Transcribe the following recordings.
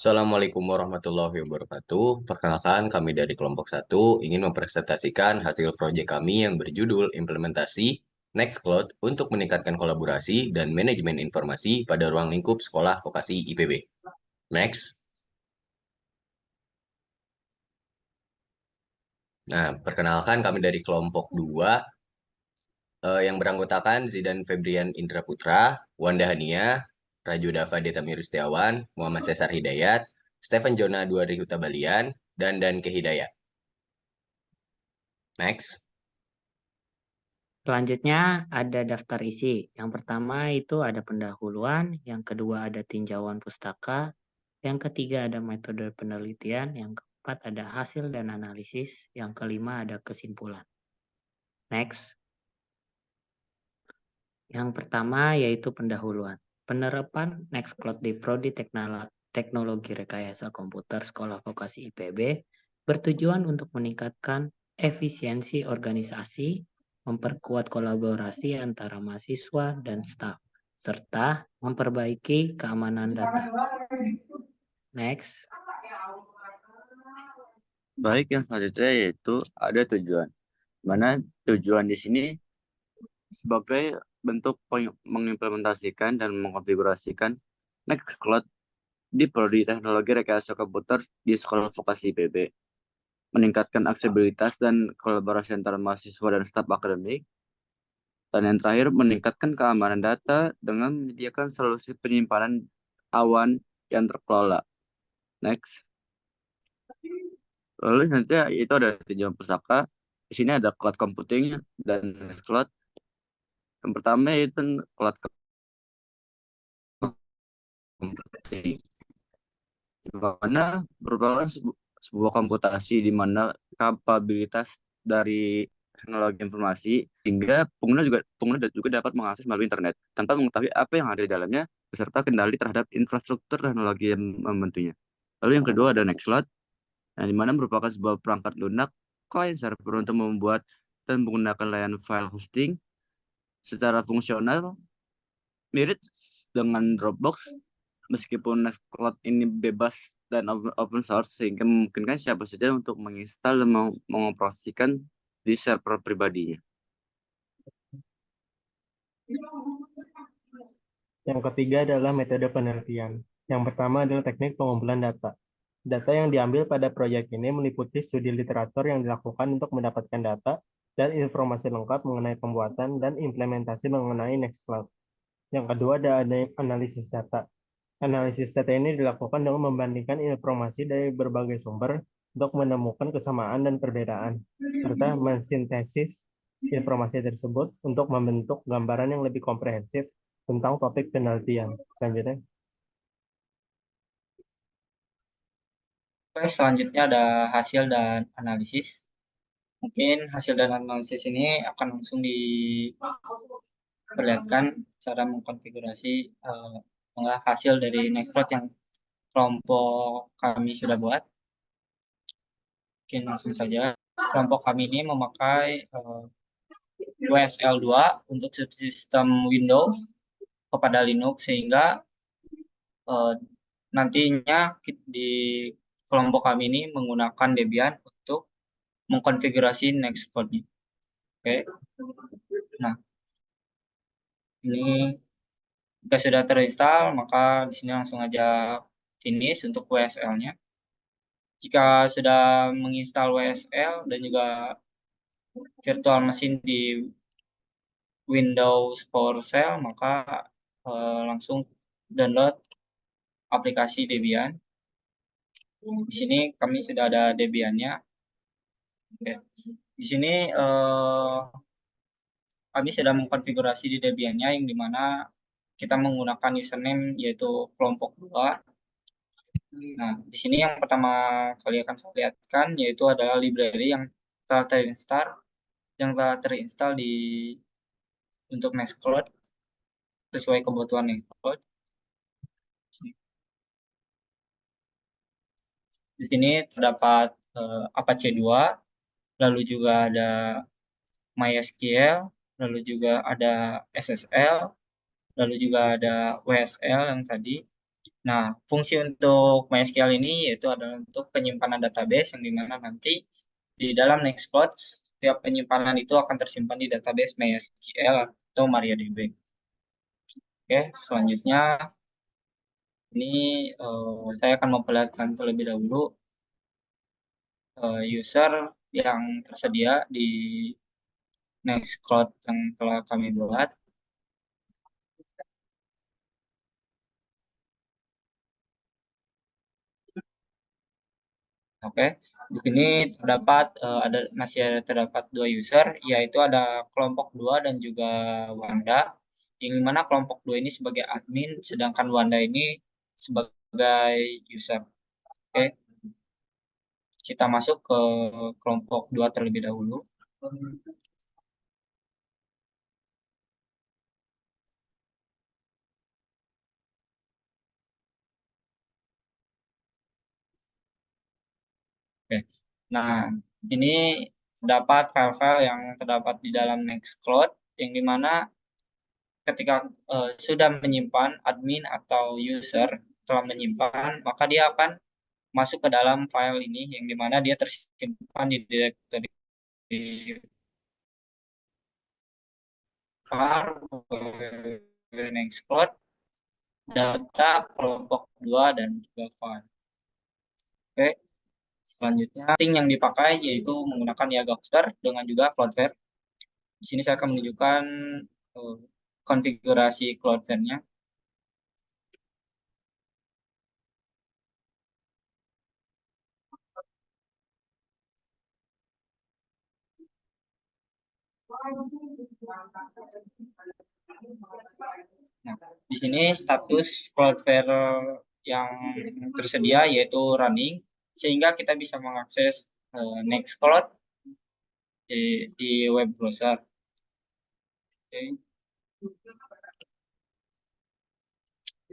Assalamualaikum warahmatullahi wabarakatuh. Perkenalkan, kami dari kelompok 1 ingin mempresentasikan hasil proyek kami yang berjudul Implementasi Nextcloud untuk meningkatkan kolaborasi dan manajemen informasi pada ruang lingkup sekolah vokasi IPB. Next. Nah, perkenalkan kami dari kelompok 2 yang beranggotakan Zidan Febrian Indra Putra, Wanda Hania, Raju Dava Detamir Setiawan, Muhammad Cesar Hidayat, Stephen Jona Duari Huta Balian, dan Danke Hidayat. Next. Selanjutnya ada daftar isi. Yang pertama itu ada pendahuluan, yang kedua ada tinjauan pustaka, yang ketiga ada metode penelitian, yang keempat ada hasil dan analisis, yang kelima ada kesimpulan. Next. Yang pertama yaitu pendahuluan. Penerapan Nextcloud di Prodi Teknologi Rekayasa Komputer Sekolah Vokasi IPB bertujuan untuk meningkatkan efisiensi organisasi, memperkuat kolaborasi antara mahasiswa dan staf, serta memperbaiki keamanan data. Next. Baik, yang selanjutnya yaitu ada tujuan. Mana tujuan di sini sebagai bentuk mengimplementasikan dan mengkonfigurasikan Nextcloud di Prodi Teknologi Rekayasa Komputer di Sekolah Vokasi IPB. Meningkatkan aksesibilitas dan kolaborasi antara mahasiswa dan staf akademik. Dan yang terakhir, meningkatkan keamanan data dengan menyediakan solusi penyimpanan awan yang terkelola. Next. Lalu nanti itu ada tujuan pustaka. Di sini ada cloud computing dan cloud. Yang pertama itu cloud computing, di mana merupakan sebuah komputasi di mana kapabilitas dari teknologi informasi hingga pengguna juga dapat mengakses melalui internet tanpa mengetahui apa yang ada di dalamnya beserta kendali terhadap infrastruktur teknologi yang membantunya. Lalu yang kedua ada Nextcloud, yang dimana merupakan sebuah perangkat lunak client server untuk membuat dan menggunakan layanan file hosting secara fungsional mirip dengan Dropbox, meskipun Nextcloud ini bebas dan open source sehingga memungkinkan siapa saja untuk menginstal dan mengoperasikan di server pribadinya. Yang ketiga adalah metode penelitian. Yang pertama adalah teknik pengumpulan data. Data yang diambil pada proyek ini meliputi studi literatur yang dilakukan untuk mendapatkan data dan informasi lengkap mengenai pembuatan dan implementasi mengenai Nextcloud. Yang kedua ada analisis data. Analisis data ini dilakukan dengan membandingkan informasi dari berbagai sumber untuk menemukan kesamaan dan perbedaan, serta mensintesis informasi tersebut untuk membentuk gambaran yang lebih komprehensif tentang topik penelitian. Selanjutnya. Oke, selanjutnya ada hasil dan analisis. Mungkin hasil dan analisis ini akan langsung diperlihatkan cara mengkonfigurasi hasil dari Nextcloud yang kelompok kami sudah buat. Mungkin langsung saja. Kelompok kami ini memakai WSL 2 untuk subsistem Windows kepada Linux, sehingga nantinya di kelompok kami ini menggunakan Debian untuk mengkonfigurasi Nextcloud. Oke. Nah, ini jika sudah terinstall, maka di sini langsung aja finish untuk WSL-nya. Jika sudah menginstal WSL dan juga virtual machine di Windows PowerShell, maka langsung download aplikasi Debian. Di sini kami sudah ada Debian-nya. Oke. Di sini kami sudah mengkonfigurasi di Debian-nya, yang dimana kita menggunakan username yaitu kelompok 2. Nah, di sini yang pertama kali akan saya lihatkan yaitu adalah library yang telah terinstall untuk Nextcloud sesuai kebutuhan Nextcloud. Di sini terdapat Apache 2, lalu juga ada MySQL, lalu juga ada SSL, lalu juga ada WSL yang tadi, Nah, fungsi untuk MySQL ini yaitu adalah untuk penyimpanan database yang dimana nanti di dalam Nextcloud setiap penyimpanan itu akan tersimpan di database MySQL atau MariaDB. Oke, selanjutnya ini saya akan memperlihatkan terlebih dahulu user yang tersedia di Nextcloud yang telah kami buat. Oke, di sini terdapat dua user, yaitu ada kelompok 2 dan juga Wanda, yang mana kelompok 2 ini sebagai admin, sedangkan Wanda ini sebagai user. Oke, kita masuk ke kelompok 2 terlebih dahulu. Oke, nah ini terdapat file-file yang terdapat di dalam Nextcloud, yang dimana ketika sudah menyimpan admin atau user telah menyimpan, maka dia akan masuk ke dalam file ini yang dimana dia tersimpan di directory var Nextcloud data kelompok 2 dan juga file. Oke, selanjutnya setting yang dipakai yaitu menggunakan Yaga Hoster dengan juga Cloudflare. Di sini saya akan menunjukkan konfigurasi Cloudflare-nya. Nah, di sini status Cloudflare yang tersedia yaitu running, sehingga kita bisa mengakses Nextcloud di web browser. Oke.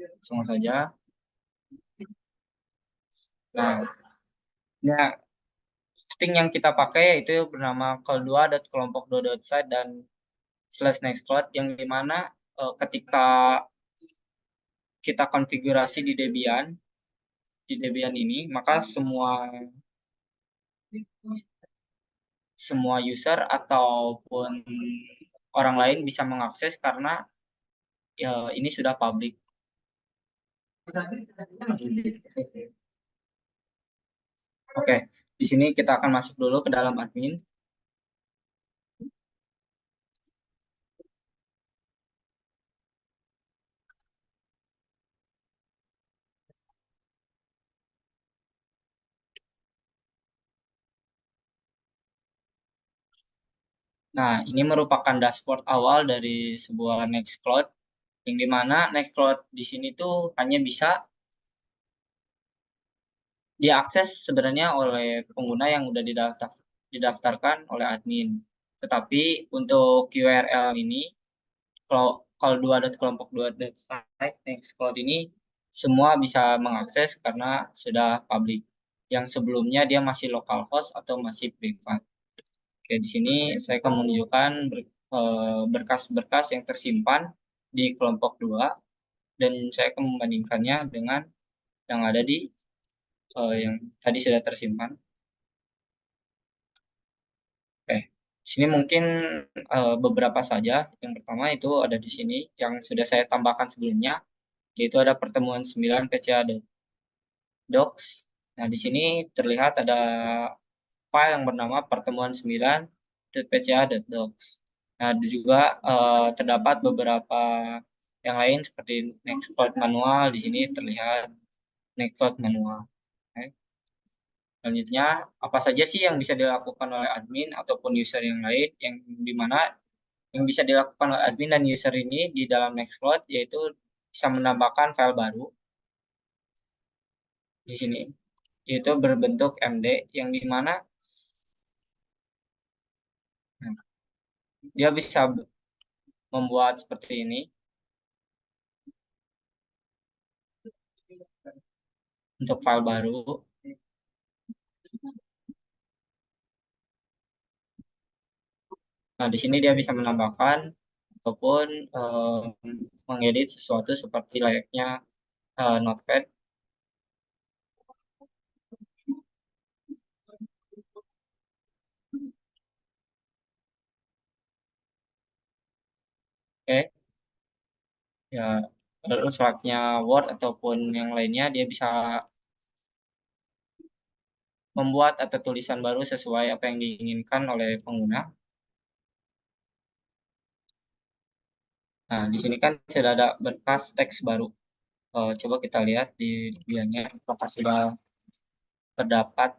Langsung saja. Nah, string yang kita pakai itu bernama call2.kelompok2.site dan /nextcloud, yang dimana ketika kita konfigurasi di Debian ini, maka semua user ataupun orang lain bisa mengakses karena ya, ini sudah public. Oke, di sini kita akan masuk dulu ke dalam admin. Nah, ini merupakan dashboard awal dari sebuah Nextcloud, yang dimana Nextcloud di sini tuh hanya bisa diakses sebenarnya oleh pengguna yang udah didaftarkan oleh admin. Tetapi untuk URL ini, kalau 2.kelompok2.site Nextcloud ini semua bisa mengakses karena sudah public. Yang sebelumnya dia masih localhost atau masih privat. Oke, di sini saya akan menunjukkan berkas-berkas yang tersimpan di kelompok 2 dan saya akan membandingkannya dengan yang ada di yang tadi sudah tersimpan. Oke, di sini mungkin beberapa saja. Yang pertama itu ada di sini yang sudah saya tambahkan sebelumnya, yaitu ada pertemuan 9 PCA docs. Nah, di sini terlihat ada file yang bernama pertemuan 9.pca.docs. Nah, juga terdapat beberapa yang lain seperti Nextcloud manual. Di sini terlihat Nextcloud manual. Oke. Selanjutnya, apa saja sih yang bisa dilakukan oleh admin ataupun user yang lain, yang dimana yang bisa dilakukan oleh admin dan user ini di dalam Nextcloud, yaitu bisa menambahkan file baru di sini, yaitu berbentuk MD, yang dimana dia bisa membuat seperti ini untuk file baru. Nah, di sini dia bisa menambahkan ataupun mengedit sesuatu seperti layaknya Notepad. Oke, ya lalu selanjutnya Word ataupun yang lainnya dia bisa membuat atau tulisan baru sesuai apa yang diinginkan oleh pengguna. Nah, di sini kan sudah ada berkas teks baru. Coba kita lihat di bagiannya apakah sudah terdapat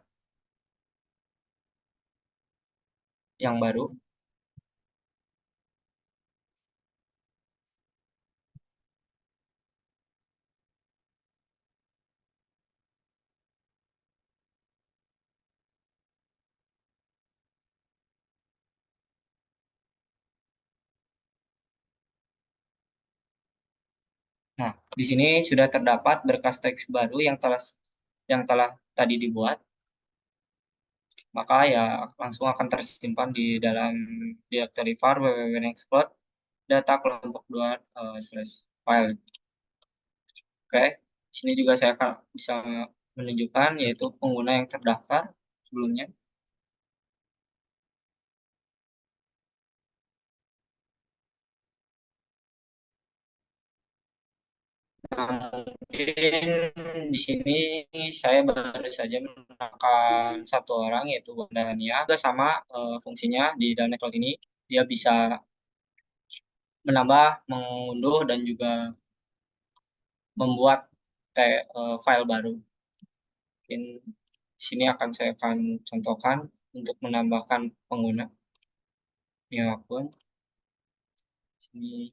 yang baru. Nah, di sini sudah terdapat berkas teks baru yang telah tadi dibuat, maka ya langsung akan tersimpan di dalam directory var www.nextcloud data kelompok 2 /file. Oke, di sini juga saya akan bisa menunjukkan yaitu pengguna yang terdaftar sebelumnya. Nah, mungkin di sini saya baru saja menemukan satu orang yaitu Wandania. Juga sama fungsinya di dalam Nextcloud ini dia bisa menambah, mengunduh dan juga membuat file baru. Mungkin di sini saya akan contohkan untuk menambahkan pengguna new akun. Sini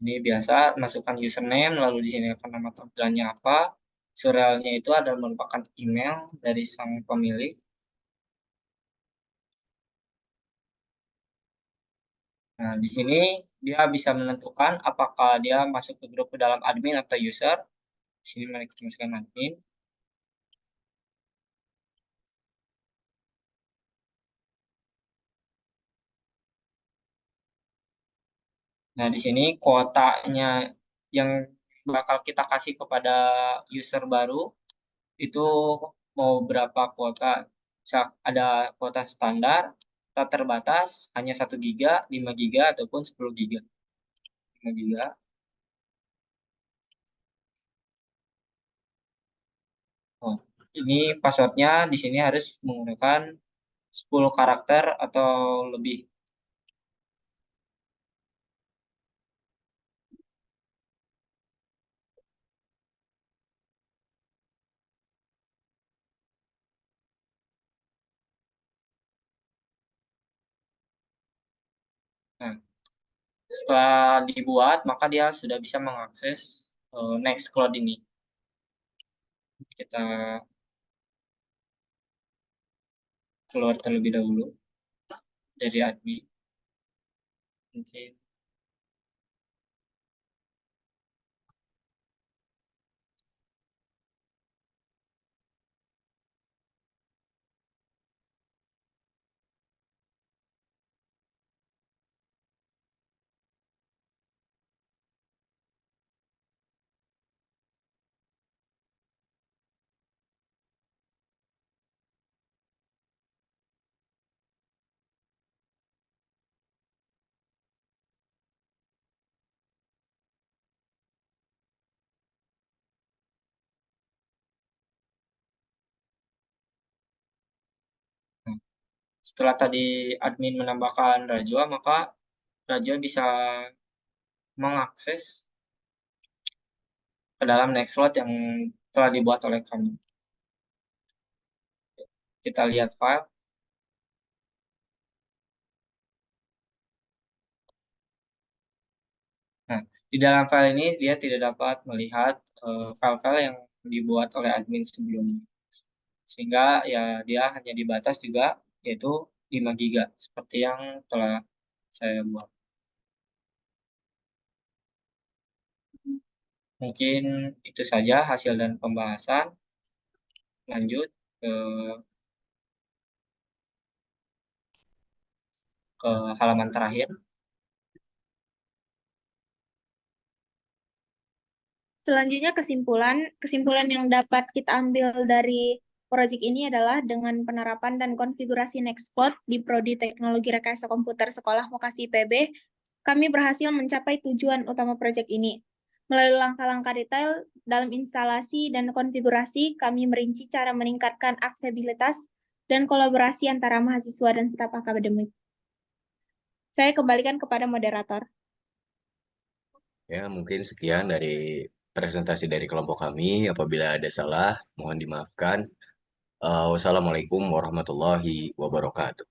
Ini biasa masukkan username, lalu di sini akan nama tampilannya apa. Surelnya itu adalah merupakan email dari sang pemilik. Nah, di sini dia bisa menentukan apakah dia masuk ke grup ke dalam admin atau user. Di sini mari kita masukkan admin. Nah, di sini kuotanya yang bakal kita kasih kepada user baru itu mau berapa kuota. Misal ada kuota standar, tak terbatas, hanya 1 giga, 5 giga, ataupun 10 giga. 5 giga. Oh, ini passwordnya di sini harus menggunakan 10 karakter atau lebih. Nah, setelah dibuat, maka dia sudah bisa mengakses Nextcloud ini. Kita keluar terlebih dahulu dari admin. Mungkin nah, setelah tadi admin menambahkan Rajwa, maka Rajwa bisa mengakses ke dalam Nextcloud yang telah dibuat oleh kami. Kita lihat file. Nah, di dalam file ini dia tidak dapat melihat file-file yang dibuat oleh admin sebelumnya. Sehingga ya dia hanya dibatas juga yaitu 5 giga seperti yang telah saya buat. Mungkin itu saja hasil dan pembahasan. Lanjut. ke halaman terakhir. Selanjutnya kesimpulan yang dapat kita ambil dari proyek ini adalah dengan penerapan dan konfigurasi Nextcloud di Prodi Teknologi Rekayasa Komputer Sekolah Vokasi IPB, kami berhasil mencapai tujuan utama proyek ini. Melalui langkah-langkah detail dalam instalasi dan konfigurasi, kami merinci cara meningkatkan aksesibilitas dan kolaborasi antara mahasiswa dan staf akademik. Saya kembalikan kepada moderator. Ya, mungkin sekian dari presentasi dari kelompok kami. Apabila ada salah, mohon dimaafkan. Wassalamualaikum warahmatullahi wabarakatuh.